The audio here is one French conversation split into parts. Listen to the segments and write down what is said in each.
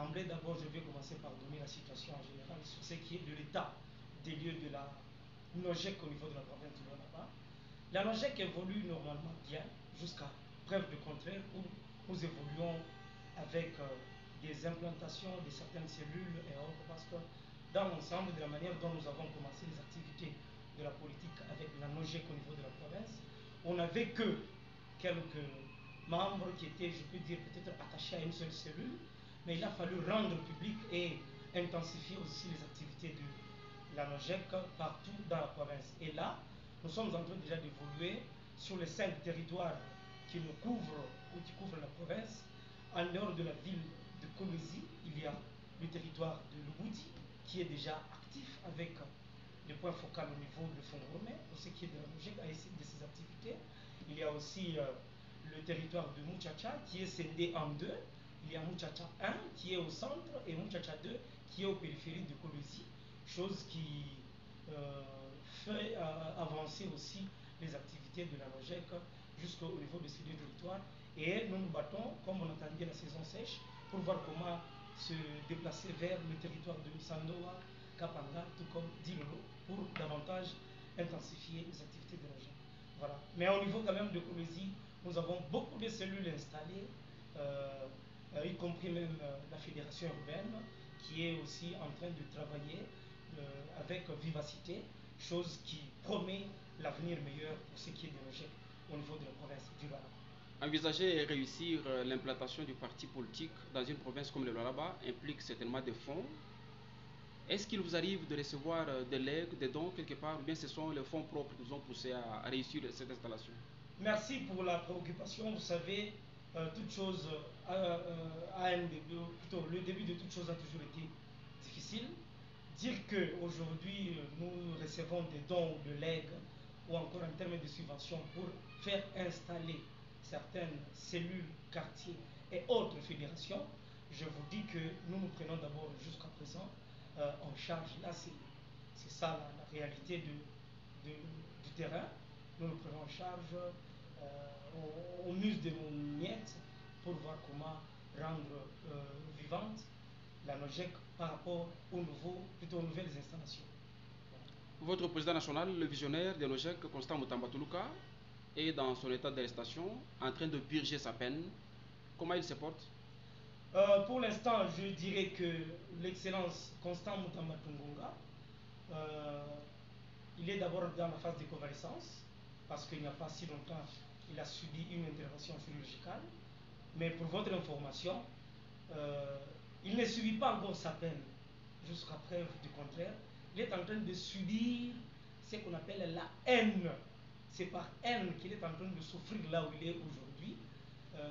D'emblée, d'abord, je vais commencer par donner la situation en général sur ce qui est de l'état des lieux de la NOJEC au niveau de la province du Lualaba. La NOJEC évolue normalement bien, jusqu'à preuve de contraire, où nous évoluons avec des implantations de certaines cellules et autres, parce que dans l'ensemble de la manière dont nous avons commencé les activités de la politique avec la NOJEC au niveau de la province, on n'avait que quelques membres qui étaient, je peux dire, peut-être attachés à une seule cellule, mais il a fallu rendre public et intensifier aussi les activités de la NOJEC partout dans la province. Et là, nous sommes en train déjà d'évoluer sur les 5 territoires qui nous couvrent ou qui couvrent la province. En dehors de la ville de Kolwezi, il y a le territoire de Lubudi qui est déjà actif avec les points focaux au niveau de Fongomé, pour ce qui est de la NOJEC, de ses activités. Il y a aussi le territoire de Muchacha qui est scindé en deux. Il y a Muchacha 1 qui est au centre et Muchacha 2 qui est aux périphéries de Kolwezi, chose qui fait avancer aussi les activités de la NOJEC jusqu'au niveau de ces deux territoires. Et nous nous battons, comme on entendait la saison sèche, pour voir comment se déplacer vers le territoire de Sandoa, Kapanga, tout comme Dilolo, pour davantage intensifier les activités de la NOJEC. Voilà. Mais au niveau quand même de Kolwezi, nous avons beaucoup de cellules installées, y compris même la fédération urbaine, qui est aussi en train de travailler avec vivacité, chose qui promet l'avenir meilleur pour ce qui est de NOJEC au niveau de la province du Lualaba. Envisager et réussir l'implantation du parti politique dans une province comme le Lualaba implique certainement des fonds. Est-ce qu'il vous arrive de recevoir des legs, des dons quelque part, ou bien ce sont les fonds propres qui vous ont poussé à réussir cette installation? Merci pour la préoccupation. Vous savez, toute chose a un début, plutôt le début de toute chose a toujours été difficile. Dire qu'aujourd'hui nous recevons des dons ou de legs ou encore en termes de subventions pour faire installer certaines cellules, quartiers et autres fédérations, je vous dis que nous nous prenons d'abord jusqu'à présent en charge. Là, c'est ça la réalité du terrain. Nous nous prenons en charge, on use de nos miettes pour voir comment rendre vivante la NOJEC par rapport plutôt aux nouvelles installations. Votre président national, le visionnaire de NOJEC, Constant Mutamba Tuluka, est dans son état d'arrestation, en train de purger sa peine. Comment il se porte? Pour l'instant, je dirais que l'excellence Constant Mutamba Tungunga, il est d'abord dans la phase de convalescence, parce qu'il n'y a pas si longtemps, il a subi une intervention chirurgicale. Mais pour votre information, il ne subit pas encore sa peine, jusqu'à preuve du contraire. Il est en train de subir ce qu'on appelle la haine. C'est par haine qu'il est en train de souffrir là où il est aujourd'hui,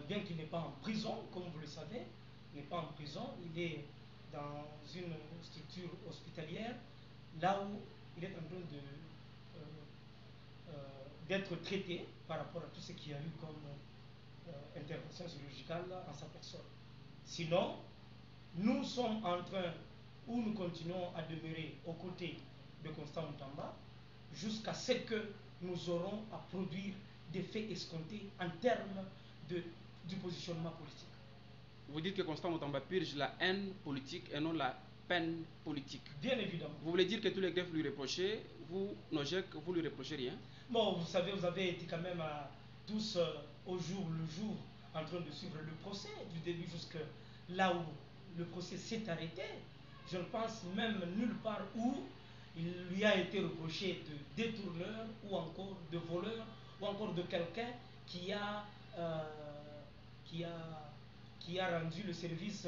bien qu'il n'est pas en prison, comme vous le savez. Il n'est pas en prison, il est dans une structure hospitalière, là où il est en train d'être traité par rapport à tout ce qu'il y a eu comme intervention chirurgicale en sa personne. Sinon, nous sommes en train, où nous continuons à demeurer aux côtés de Constant Mutamba, jusqu'à ce que nous aurons à produire des faits escomptés en termes du positionnement politique. Vous dites que Constant Mutamba purge la haine politique et non la peine politique. Bien évidemment. Vous voulez dire que tous les greffes lui reprochaient, vous, NOJEC, vous lui reprochez rien? Bon, vous savez, vous avez été quand même tous au jour le jour en train de suivre le procès, du début jusqu'à là où le procès s'est arrêté. Je ne pense même nulle part où il lui a été reproché de détourneur ou encore de voleur ou encore de quelqu'un qui a rendu le service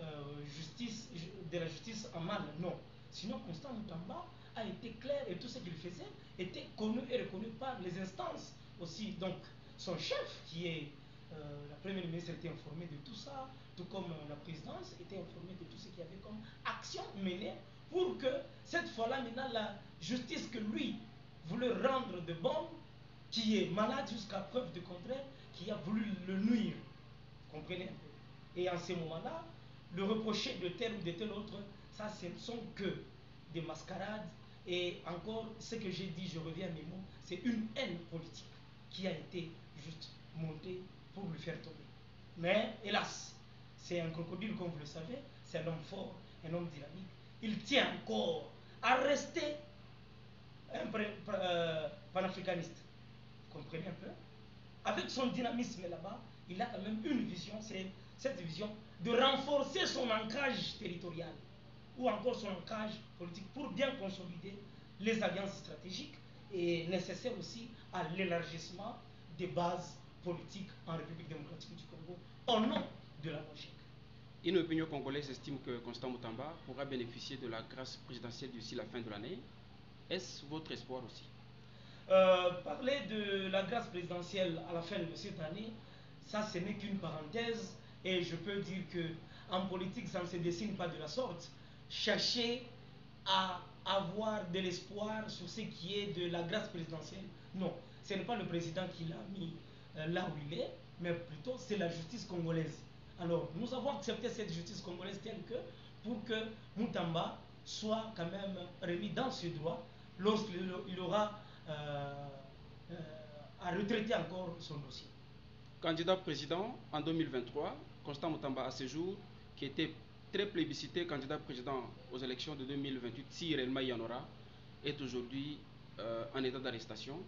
de la justice en mal. Non. Sinon, Constant Mutamba a été clair et tout ce qu'il faisait était connu et reconnu par les instances aussi. Donc, son chef, qui est la première ministre, était informé de tout ça, tout comme la présidence était informée de tout ce qu'il y avait comme action menée pour que cette fois-là, maintenant, la justice que lui voulait rendre de bonne, qui est malade jusqu'à preuve du contraire, qui a voulu le nuire. Vous comprenez un peu? Et en ce moment-là, le reprocher de tel ou de tel autre, ça, ce ne sont que des mascarades. Et encore, ce que j'ai dit, je reviens à mes mots, c'est une haine politique qui a été juste montée pour lui faire tomber. Mais hélas, c'est un crocodile, comme vous le savez, c'est un homme fort, un homme dynamique. Il tient encore à rester un panafricaniste. Vous comprenez un peu? Avec son dynamisme là-bas, il a quand même une vision, c'est cette vision de renforcer son ancrage territorial ou encore son ancrage politique pour bien consolider les alliances stratégiques et nécessaires aussi à l'élargissement des bases politiques en République démocratique du Congo au nom de la logique. Une opinion congolaise estime que Constant Moutamba pourra bénéficier de la grâce présidentielle d'ici la fin de l'année. Est-ce votre espoir aussi? Parler de la grâce présidentielle à la fin de cette année, ça ce n'est qu'une parenthèse et je peux dire que en politique ça ne se dessine pas de la sorte. Chercher à avoir de l'espoir sur ce qui est de la grâce présidentielle, non, ce n'est pas le président qui l'a mis là où il est, mais plutôt c'est la justice congolaise. Alors nous avons accepté cette justice congolaise telle que pour que Moutamba soit quand même remis dans ses droits lorsqu'il aura à retraiter encore son dossier. Candidat président en 2023, Constant Moutamba à ce jour, qui était très plébiscité candidat président aux élections de 2028, si réellement il y en aura, est aujourd'hui en état d'arrestation.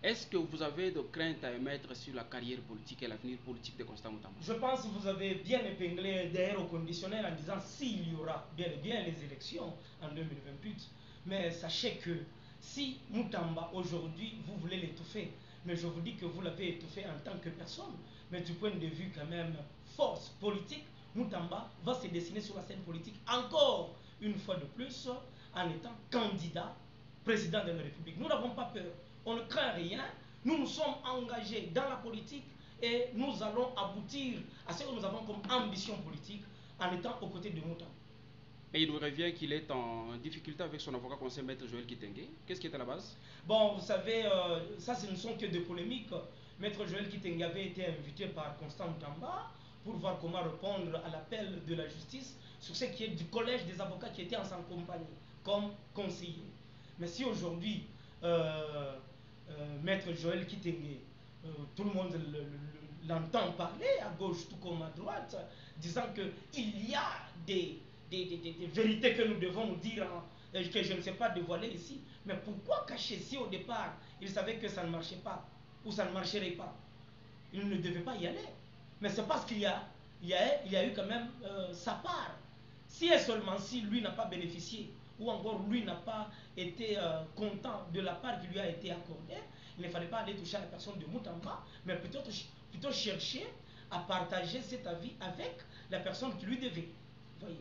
Est-ce que vous avez de craintes à émettre sur la carrière politique et l'avenir politique de Constant Moutamba? Je pense que vous avez bien épinglé d'ailleurs au conditionnel en disant s'il y aura bien et bien les élections en 2028. Mais sachez que si Moutamba aujourd'hui vous voulez l'étouffer, mais je vous dis que vous l'avez étouffé en tant que personne, mais du point de vue quand même force politique, Moutamba va se dessiner sur la scène politique encore une fois de plus en étant candidat président de la République. Nous n'avons pas peur, on ne craint rien, nous nous sommes engagés dans la politique et nous allons aboutir à ce que nous avons comme ambition politique en étant aux côtés de Moutamba. Et il nous revient qu'il est en difficulté avec son avocat conseil maître Joël Kitenge. Qu'est-ce qui est à la base? Bon, vous savez, ça ce ne sont que des polémiques. Maître Joël Kitenge avait été invité par Constant Moutamba pour voir comment répondre à l'appel de la justice sur ce qui est du collège des avocats qui était en sa compagnie comme conseiller. Mais si aujourd'hui, Maître Joël Kitenge, tout le monde l'entend parler à gauche tout comme à droite, disant qu'il y a des vérités que nous devons nous dire, que je ne sais pas dévoiler ici. Mais pourquoi cacher si au départ il savait que ça ne marchait pas ou ça ne marcherait pas? Il ne devait pas y aller. Mais c'est parce qu'il y a eu quand même sa part. Si et seulement si lui n'a pas bénéficié ou encore lui n'a pas été content de la part qui lui a été accordée, il ne fallait pas aller toucher à la personne de Moutamba, mais plutôt chercher à partager cet avis avec la personne qui lui devait. Voyez.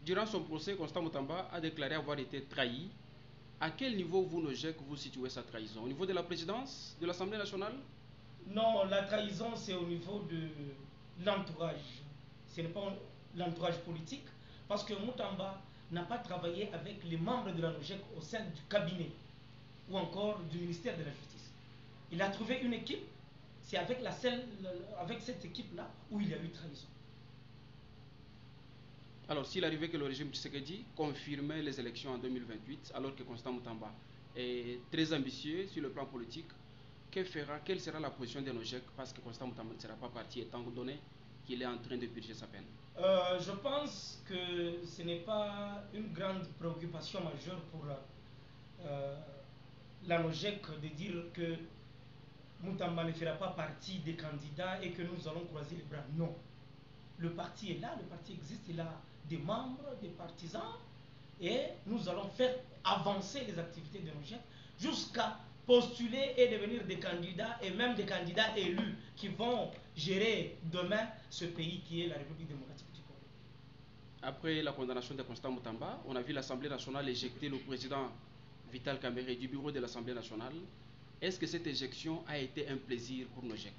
Durant son procès, Constant Moutamba a déclaré avoir été trahi. À quel niveau vous, Nojek, vous situez sa trahison? Au niveau de la présidence de l'Assemblée nationale? Non, la trahison, c'est au niveau de l'entourage. Ce n'est pas l'entourage politique, parce que Moutamba n'a pas travaillé avec les membres de la Nojek au sein du cabinet ou encore du ministère de la Justice. Il a trouvé une équipe, c'est avec cette équipe-là où il y a eu trahison. Alors, s'il arrivait que le régime Tshisekedi confirmait les élections en 2028, alors que Constant Moutamba est très ambitieux sur le plan politique, quelle sera la position de Nojek parce que Constant Moutamba ne sera pas parti étant donné qu'il est en train de purger sa peine? Je pense que ce n'est pas une grande préoccupation majeure pour la Nojek de dire que Moutamba ne fera pas partie des candidats et que nous allons croiser les bras. Non. Le parti est là, le parti existe, il a des membres, des partisans, et nous allons faire avancer les activités de Nojek jusqu'à postuler et devenir des candidats, et même des candidats élus qui vont gérer demain ce pays qui est la République démocratique du Congo. Après la condamnation de Constant Moutamba, on a vu l'Assemblée nationale éjecter le président Vital Kamerhe du bureau de l'Assemblée nationale. Est-ce que cette éjection a été un plaisir pour Nojek?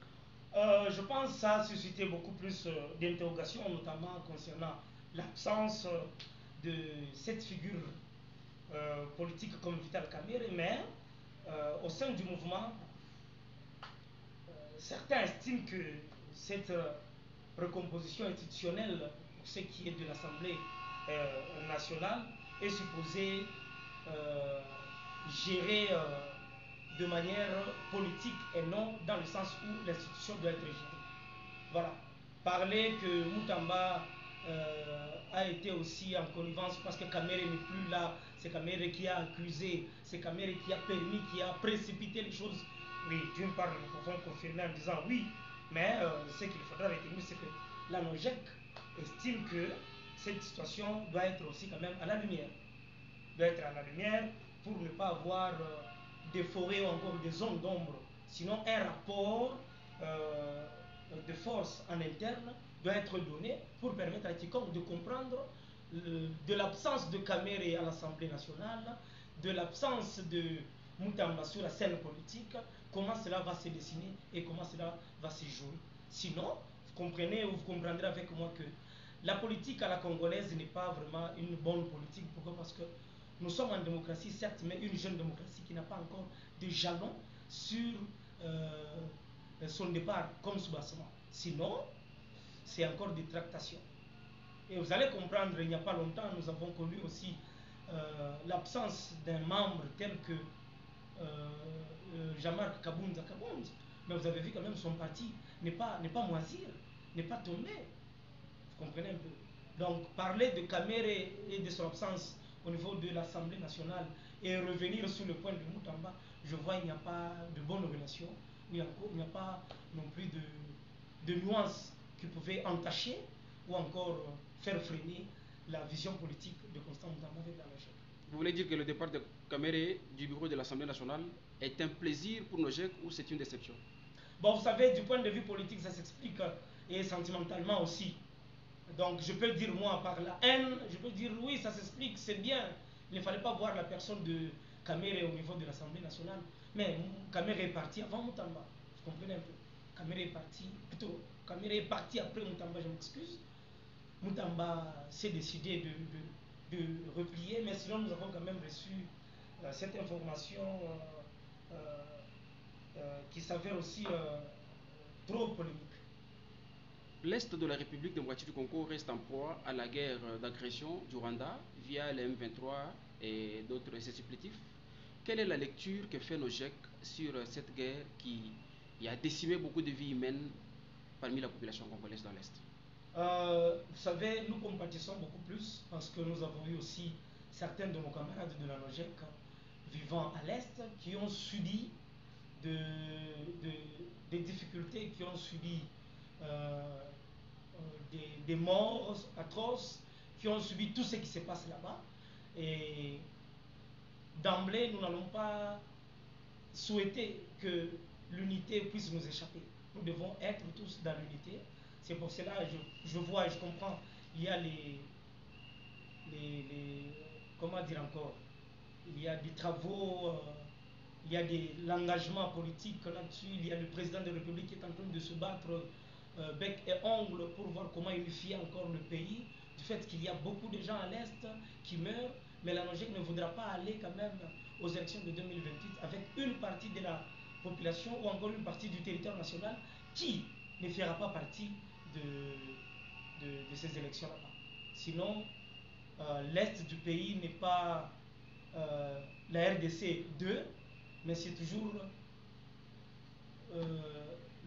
Je pense que ça a suscité beaucoup plus d'interrogations, notamment concernant l'absence de cette figure politique comme Vital Kamerhe, mais au sein du mouvement, certains estiment que cette recomposition institutionnelle pour ce qui est de l'Assemblée nationale est supposée gérer de manière politique et non dans le sens où l'institution doit être gérée. Voilà. parler que Moutamba a été aussi en connivence parce que Kamere n'est plus là, c'est Kamere qui a accusé, c'est Kamere qui a permis, qui a précipité les choses. Oui, d'une part, nous pouvons confirmer en disant oui, mais ce qu'il faudra retenir, c'est que la NOJEC estime que cette situation doit être aussi quand même à la lumière. Doit être à la lumière pour ne pas avoir des forêts ou encore des zones d'ombre. Sinon, un rapport de force en interne doit être donné pour permettre à quiconque de comprendre de l'absence de Kamere à l'Assemblée nationale, de l'absence de Moutamba sur la scène politique, comment cela va se dessiner et comment cela va se jouer. Sinon, vous comprenez ou vous comprendrez avec moi que la politique à la congolaise n'est pas vraiment une bonne politique. Pourquoi? Parce que nous sommes en démocratie, certes, mais une jeune démocratie qui n'a pas encore de jalons sur son départ comme soubassement. Sinon, c'est encore des tractations. Et vous allez comprendre, il n'y a pas longtemps, nous avons connu aussi l'absence d'un membre tel que Jean-Marc Kabunza. Mais vous avez vu quand même son parti n'est pas moisir, n'est pas tombé. Vous comprenez un peu? Donc parler de Kamere et de son absence au niveau de l'Assemblée nationale et revenir sur le point de Moutamba, je vois qu'il n'y a pas de bonnes relations, il n'y a pas non plus de nuances qui pouvaient entacher ou encore faire freiner la vision politique de Constant Moutamba avec la NOJEC. Vous voulez dire que le départ de Kamere du bureau de l'Assemblée nationale est un plaisir pour NOJEC ou c'est une déception? Bon, vous savez, du point de vue politique, ça s'explique et sentimentalement aussi. Donc je peux dire moi par la haine, je peux dire oui, ça s'explique, c'est bien. Il ne fallait pas voir la personne de Kamere au niveau de l'Assemblée nationale. Mais Kamere est parti avant Moutamba. Vous comprenez un peu? Kamere est parti, plutôt, Kamere est parti après Moutamba, je m'excuse. Moutamba s'est décidé de replier, mais sinon nous avons quand même reçu cette information qui s'avère aussi trop polémique. L'Est de la République démocratique du Congo reste en proie à la guerre d'agression du Rwanda via les M23 et d'autres supplétifs. Quelle est la lecture que fait NOJEC sur cette guerre qui a décimé beaucoup de vies humaines parmi la population congolaise dans l'Est? Vous savez, nous compatissons beaucoup plus parce que nous avons eu aussi certains de nos camarades de la NOJEC vivant à l'Est qui ont subi des difficultés, qui ont subi des morts atroces, qui ont subi tout ce qui se passe là-bas. Et d'emblée, nous n'allons pas souhaiter que l'unité puisse nous échapper. Nous devons être tous dans l'unité. C'est pour cela que je vois et je comprends, il y a comment dire encore, il y a des travaux, il y a l'engagement politique là-dessus, il y a le président de la République qui est en train de se battre bec et ongle pour voir comment unifier encore le pays, du fait qu'il y a beaucoup de gens à l'Est qui meurent, mais la NOJEC ne voudra pas aller quand même aux élections de 2028 avec une partie de la population ou encore une partie du territoire national qui ne fera pas partie de ces élections-là. Sinon, l'Est du pays n'est pas la RDC 2, mais c'est toujours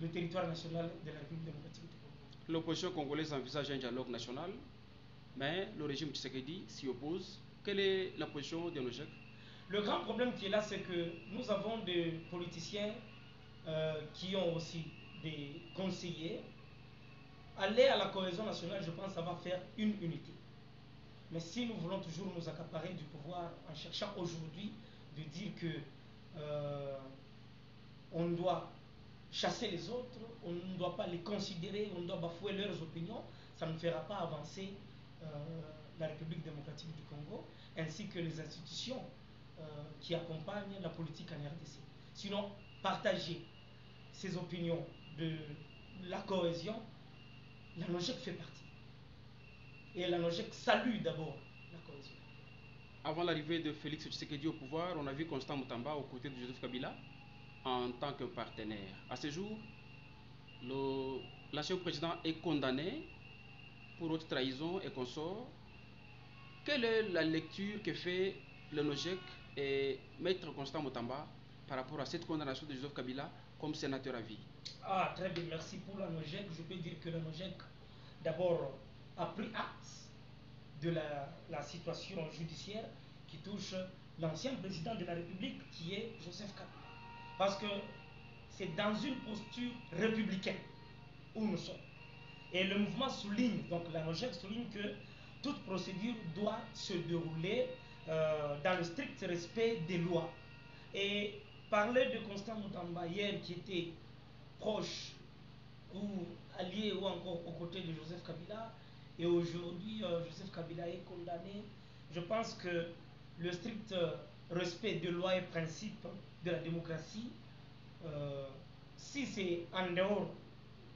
le territoire national de la République démocratique du Congo. L'opposition congolaise envisage un dialogue national, mais le régime Tshisekedi s'y oppose. Quelle est la position de NOJEC? Le grand problème qui est là, c'est que nous avons des politiciens qui ont aussi des conseillers. Aller à la cohésion nationale, je pense, ça va faire une unité. Mais si nous voulons toujours nous accaparer du pouvoir en cherchant aujourd'hui de dire que on doit chasser les autres, on ne doit pas les considérer, on doit bafouer leurs opinions, ça ne fera pas avancer la République démocratique du Congo, ainsi que les institutions qui accompagnent la politique en RDC. Sinon, partager ces opinions de la cohésion, la NOJEC fait partie. Et la NOJEC salue d'abord la cohésion. Avant l'arrivée de Félix Tshisekedi au pouvoir, on a vu Constant Moutamba aux côtés de Joseph Kabila en tant que partenaire. À ce jour, l'ancien président est condamné pour haute trahison et consort. Quelle est la lecture que fait le NOJEC et Maître Constant Moutamba par rapport à cette condamnation de Joseph Kabila comme sénateur à vie? Ah, très bien, merci pour la NOJEC. Je peux dire que la NOJEC, d'abord, a pris acte de la situation judiciaire qui touche l'ancien président de la République, qui est Joseph Kabila. Parce que c'est dans une posture républicaine où nous sommes. Et le mouvement souligne, donc la NOJEC souligne que toute procédure doit se dérouler dans le strict respect des lois. Et parler de Constant Moutamba hier, qui était proche ou allié ou encore aux côtés de Joseph Kabila, et aujourd'hui Joseph Kabila est condamné, je pense que le strict respect des lois et principes de la démocratie, si c'est en dehors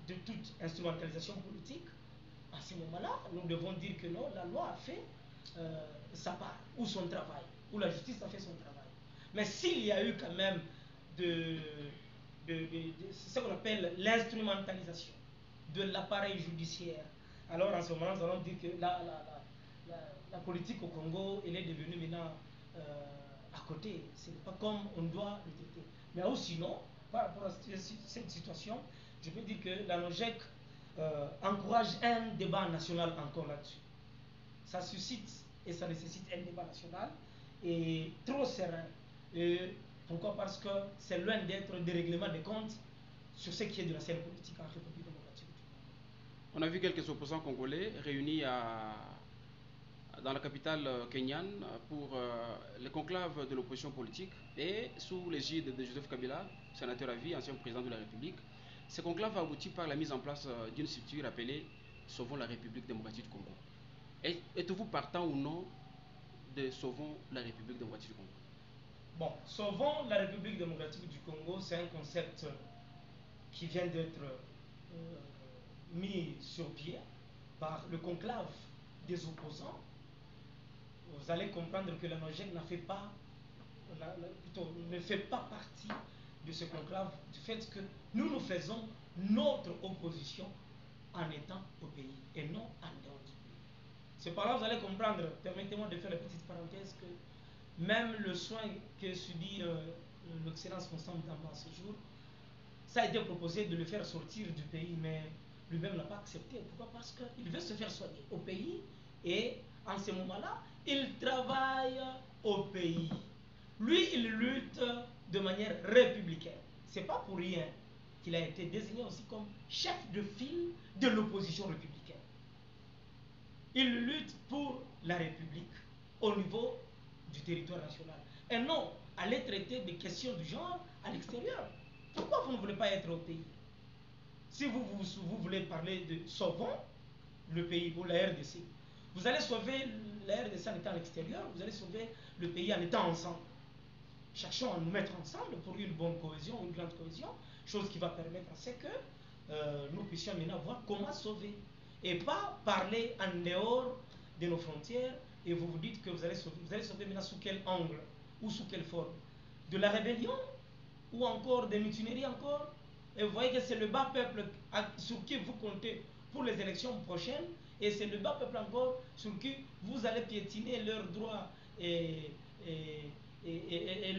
de toute instrumentalisation politique, à ce moment-là, nous devons dire que non, la loi a fait sa part, ou son travail, ou la justice a fait son travail. Mais s'il y a eu quand même ce qu'on appelle l'instrumentalisation de l'appareil judiciaire, alors en ce moment, nous allons dire que la politique au Congo, elle est devenue maintenant à côté. Ce n'est pas comme on doit le traiter. Mais sinon, par rapport à cette situation, je peux dire que la NOJEC encourage un débat national encore là-dessus. Ça suscite et ça nécessite un débat national et trop serein. Et pourquoi? Parce que c'est loin d'être des règlements des comptes sur ce qui est de la scène politique en République démocratique. On a vu quelques opposants congolais réunis dans la capitale kenyane pour le conclave de l'opposition politique et sous l'égide de Joseph Kabila, sénateur à vie, ancien président de la République. Ce conclave a abouti par la mise en place d'une structure appelée Sauvons la République démocratique du Congo. Êtes-vous partant ou non de Sauvons la République démocratique du Congo? Bon, Sauvons la République démocratique du Congo, c'est un concept qui vient d'être mis sur pied par le conclave des opposants. Vous allez comprendre que la NOJEC ne fait pas partie de ce conclave du fait que nous faisons notre opposition en étant au pays et non en dehors du pays. Cependant, vous allez comprendre, permettez-moi de faire la petite parenthèse, que même le soin que subit l'excellence Constant Moutamba ce jour, ça a été proposé de le faire sortir du pays, mais lui-même n'a pas accepté. Pourquoi? Parce qu'il veut se faire soigner au pays et en ce moment-là, il travaille au pays. Lui, il lutte de manière républicaine. Ce n'est pas pour rien qu'il a été désigné aussi comme chef de file de l'opposition républicaine. Il lutte pour la République au niveau du territoire national et non aller traiter des questions du genre à l'extérieur. Pourquoi vous ne voulez pas être au pays? Si vous voulez parler de sauvons le pays pour la RDC, vous allez sauver la RDC en étant à l'extérieur, vous allez sauver le pays en étant ensemble. Cherchons à nous mettre ensemble pour une bonne cohésion, une grande cohésion, chose qui va permettre à ce que nous puissions maintenant voir comment sauver. Et pas parler en dehors de nos frontières et vous vous dites que vous allez sauver maintenant sous quel angle ou sous quelle forme? De la rébellion ou encore des mutineries encore? Et vous voyez que c'est le bas peuple sur qui vous comptez pour les élections prochaines et c'est le bas peuple encore sur qui vous allez piétiner leurs droits et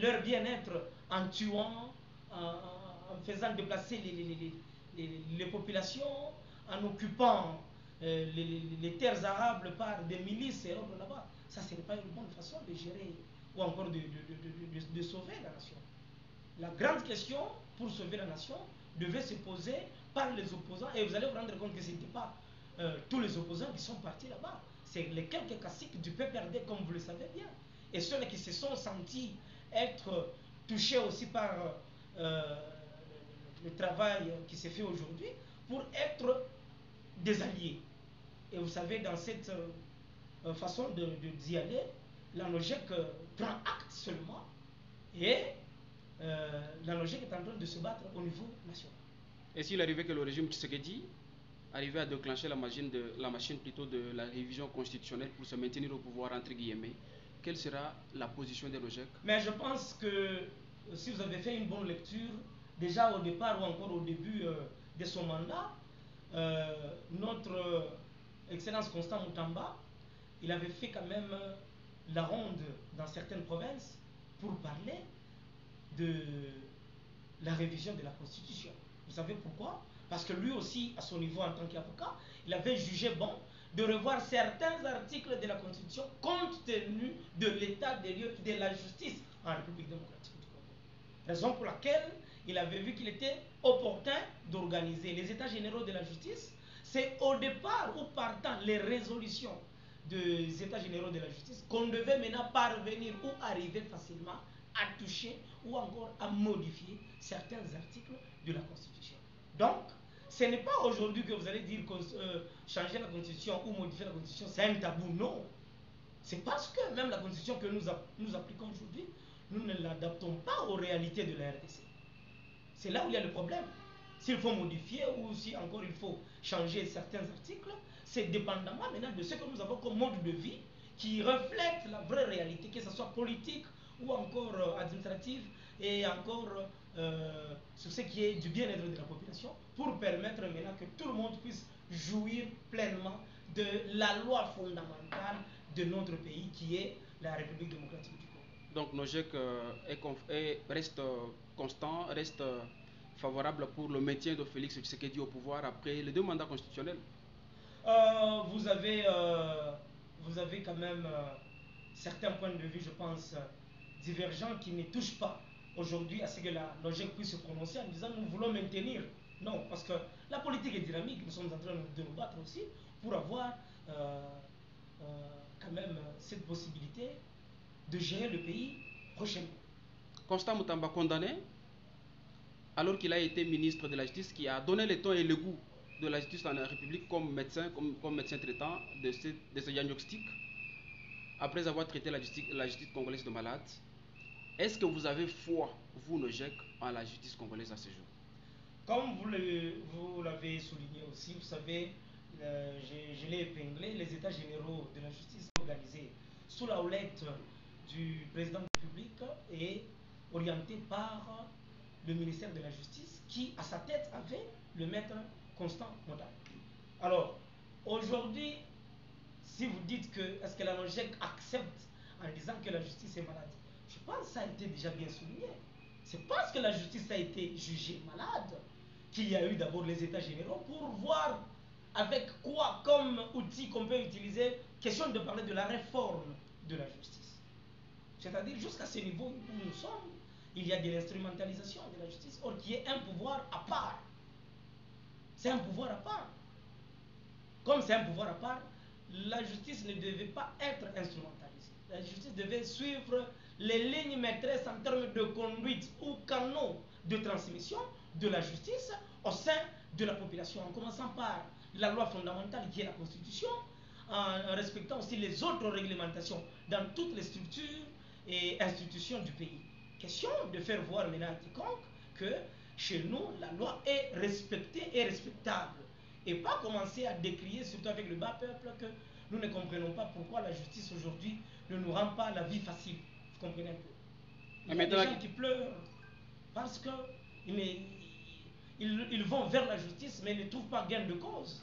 leur bien-être en tuant, en faisant déplacer les populations, en occupant les terres arables par des milices et autres là-bas. Ça, ce n'est pas une bonne façon de gérer ou encore de sauver la nation. La grande question pour sauver la nation devait se poser par les opposants et vous allez vous rendre compte que ce n'était pas tous les opposants qui sont partis là-bas. C'est les quelques caciques du PPRD, comme vous le savez bien. Et ceux qui se sont sentis être touchés aussi par le travail qui se fait aujourd'hui pour être des alliés. Et vous savez, dans cette façon d'y aller, la NOJEC prend acte seulement et la NOJEC est en train de se battre au niveau national. Est-ce qu'il arrivait que le régime Tshisekedi arrivait à déclencher la machine plutôt de la révision constitutionnelle pour se maintenir au pouvoir, entre guillemets? Quelle sera la position des NOJEC? Mais je pense que si vous avez fait une bonne lecture, déjà au départ ou encore au début de son mandat, notre Excellence Constant Moutamba, il avait fait quand même la ronde dans certaines provinces pour parler de la révision de la Constitution. Vous savez pourquoi? Parce que lui aussi, à son niveau en tant qu'avocat, il avait jugé bon de revoir certains articles de la Constitution compte tenu de l'état des lieux de la justice en République démocratique du Congo. Raison pour laquelle il avait vu qu'il était opportun d'organiser les états généraux de la justice. C'est au départ ou partant les résolutions des états généraux de la justice qu'on devait maintenant parvenir ou arriver facilement à toucher ou encore à modifier certains articles de la Constitution. Donc, ce n'est pas aujourd'hui que vous allez dire que changer la Constitution ou modifier la Constitution, c'est un tabou. Non. C'est parce que même la Constitution que nous appliquons aujourd'hui, nous ne l'adaptons pas aux réalités de la RDC. C'est là où il y a le problème. S'il faut modifier ou si encore il faut changer certains articles, c'est dépendamment maintenant de ce que nous avons comme mode de vie qui reflète la vraie réalité, que ce soit politique ou encore administrative et encore sur ce qui est du bien-être de la population pour permettre maintenant que tout le monde puisse jouir pleinement de la loi fondamentale de notre pays qui est la République démocratique du Congo. Donc Nojek reste constant, reste favorable pour le maintien de Félix Tshisekedi au pouvoir après les 2 mandats constitutionnels. Vous avez quand même certains points de vue, je pense, divergents qui ne touchent pas aujourd'hui à ce que la logique puisse se prononcer en disant nous voulons maintenir. Non, parce que la politique est dynamique, nous sommes en train de nous battre aussi pour avoir quand même cette possibilité de gérer le pays prochainement. Constant Mutamba condamné, alors qu'il a été ministre de la Justice, qui a donné le ton et le goût de la justice en République comme médecin traitant de ce diagnostic, après avoir traité la justice congolaise de malade. Est-ce que vous avez foi, vous, Nojek, en la justice congolaise à ce jour? Comme vous l'avez souligné aussi, vous savez, je l'ai épinglé, les états généraux de la justice organisés sous la houlette du président de la République et orienté par le ministère de la Justice qui, à sa tête, avait le maître Constant Mutamba. Alors, aujourd'hui, si vous dites que est-ce que la logique accepte en disant que la justice est malade, je pense que ça a été déjà bien souligné. C'est parce que la justice a été jugée malade qu'il y a eu d'abord les états généraux pour voir avec quoi comme outil qu'on peut utiliser, question de parler de la réforme de la justice. C'est-à-dire jusqu'à ce niveau où nous sommes, il y a de l'instrumentalisation de la justice, or qui est un pouvoir à part. C'est un pouvoir à part. Comme c'est un pouvoir à part, la justice ne devait pas être instrumentalisée. La justice devait suivre les lignes maîtresses en termes de conduite ou canaux de transmission de la justice au sein de la population, en commençant par la loi fondamentale qui est la Constitution, en respectant aussi les autres réglementations dans toutes les structures et institutions du pays. Question de faire voir maintenant à quiconque que chez nous, la loi est respectée et respectable. Et pas commencer à décrier, surtout avec le bas peuple, que nous ne comprenons pas pourquoi la justice aujourd'hui ne nous rend pas la vie facile. Vous comprenez un peu? Il y a des gens qui pleurent parce qu'ils vont vers la justice mais ne trouvent pas gain de cause.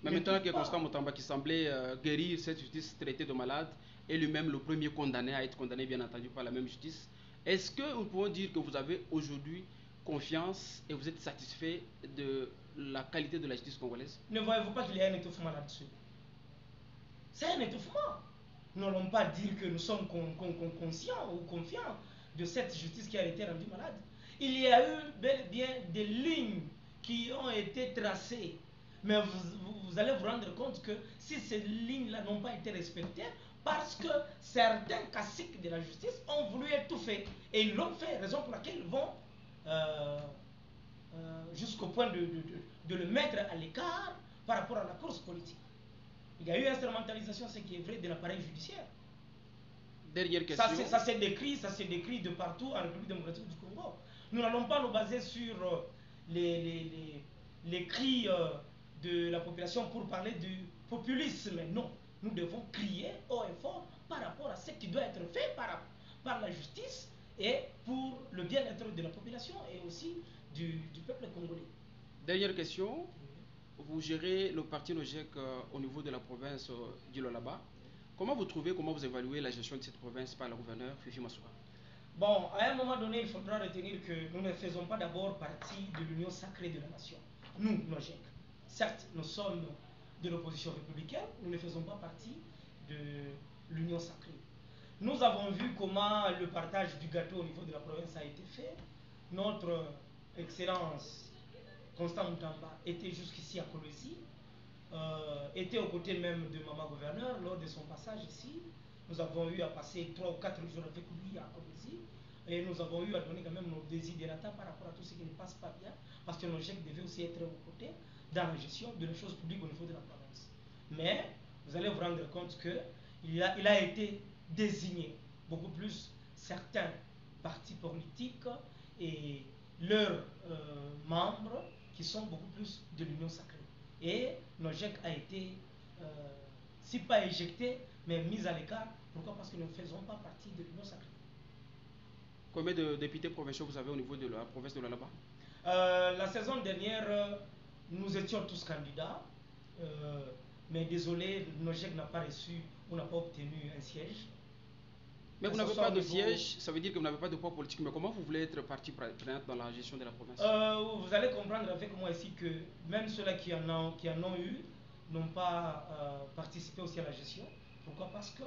Mais maintenant que Constant Mutamba, qui semblait guérir cette justice traitée de malade, est lui-même le premier condamné à être condamné, bien entendu, par la même justice, est-ce que nous pouvons dire que vous avez aujourd'hui confiance et vous êtes satisfait de la qualité de la justice congolaise? Ne voyez-vous pas qu'il y a un étouffement là-dessus? C'est un étouffement. Nous n'allons pas dire que nous sommes conscients ou confiants de cette justice qui a été rendue malade. Il y a eu bel et bien des lignes qui ont été tracées. Mais vous allez vous rendre compte que si ces lignes-là n'ont pas été respectées, parce que certains caciques de la justice ont voulu étouffer. Et ils l'ont fait, raison pour laquelle ils vont jusqu'au point de le mettre à l'écart par rapport à la course politique. Il y a eu instrumentalisation, ce qui est vrai, de l'appareil judiciaire. Dernière question. Ça s'est décrit de partout en République démocratique du Congo. Nous n'allons pas nous baser sur les cris de la population pour parler du populisme. Non, nous devons crier haut et fort par rapport à ce qui doit être fait par la justice et pour le bien-être de la population et aussi du peuple congolais. Dernière question. Vous gérez le parti Nojek au niveau de la province du Lualaba. Comment vous évaluez la gestion de cette province par le gouverneur Fifi Massoura? Bon, à un moment donné, il faudra retenir que nous ne faisons pas d'abord partie de l'union sacrée de la nation. Nous, NOJEC. Certes, nous sommes de l'opposition républicaine, nous ne faisons pas partie de l'union sacrée. Nous avons vu comment le partage du gâteau au niveau de la province a été fait. Notre Excellence Constant Moutamba était jusqu'ici à Colosi, était aux côtés même de Maman Gouverneur lors de son passage ici. Nous avons eu à passer 3 ou 4 jours avec lui à Colosi. Et nous avons eu à donner quand même nos désidérata par rapport à tout ce qui ne passe pas bien, parce que nos GEC devaient aussi être aux côtés dans la gestion de la chose publique au niveau de la province. Mais vous allez vous rendre compte qu'il a été désigné beaucoup plus certains partis politiques et leurs membres qui sont beaucoup plus de l'union sacrée. Et NOJEC a été, si pas éjecté, mais mis à l'écart. Pourquoi? Parce que nous ne faisons pas partie de l'union sacrée. Combien de députés provinciaux vous avez au niveau de la province de l'Alaba? La saison dernière, nous étions tous candidats, mais désolé, NOJEC n'a pas reçu, on n'a pas obtenu un siège. Mais vous n'avez pas de siège, ça veut dire que vous n'avez pas de poids politique. Mais comment vous voulez être partie prenante dans la gestion de la province? Vous allez comprendre avec moi ici que même ceux-là qui en ont eu n'ont pas participé aussi à la gestion. Pourquoi? Parce que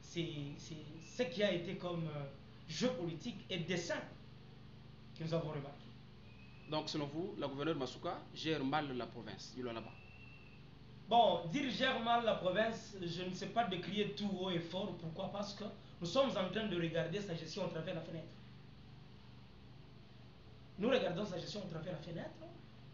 c'est ce qui a été comme jeu politique et dessin que nous avons remarqué. Donc, selon vous, la gouverneure Masuka gère mal la province du Lualaba? Bon, dire gère mal la province, je ne sais pas de crier tout haut et fort. Pourquoi? Parce que nous sommes en train de regarder sa gestion à travers la fenêtre. Nous regardons sa gestion à travers la fenêtre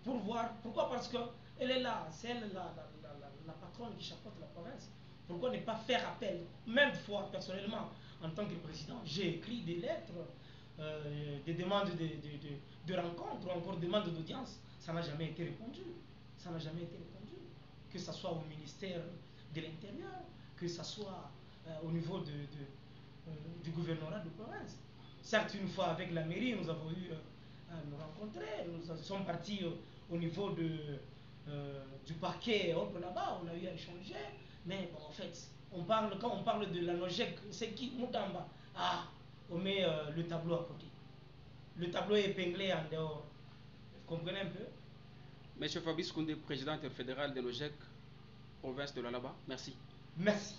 pour voir. Pourquoi? Parce qu'elle est là, c'est elle la patronne qui chapeaute la province. Pourquoi ne pas faire appel? Maintes fois, personnellement, en tant que président, j'ai écrit des lettres, des demandes de rencontres ou encore des demandes d'audience. Ça n'a jamais été répondu. Ça n'a jamais été répondu. Que ce soit au ministère de l'Intérieur, que ce soit au niveau du gouvernorat de province. Certes, une fois avec la mairie, nous avons eu à nous rencontrer. Nous sommes partis au niveau du parquet autre là-bas, on a eu à échanger. Mais bon, en fait, quand on parle de la NOJEC, c'est qui Moutamba? Ah, on met le tableau à côté. Le tableau est épinglé en dehors. Vous comprenez un peu? Monsieur Fabrice Koundé, président interfédéral de l'OJEC, province de l'Alaba, merci. Merci.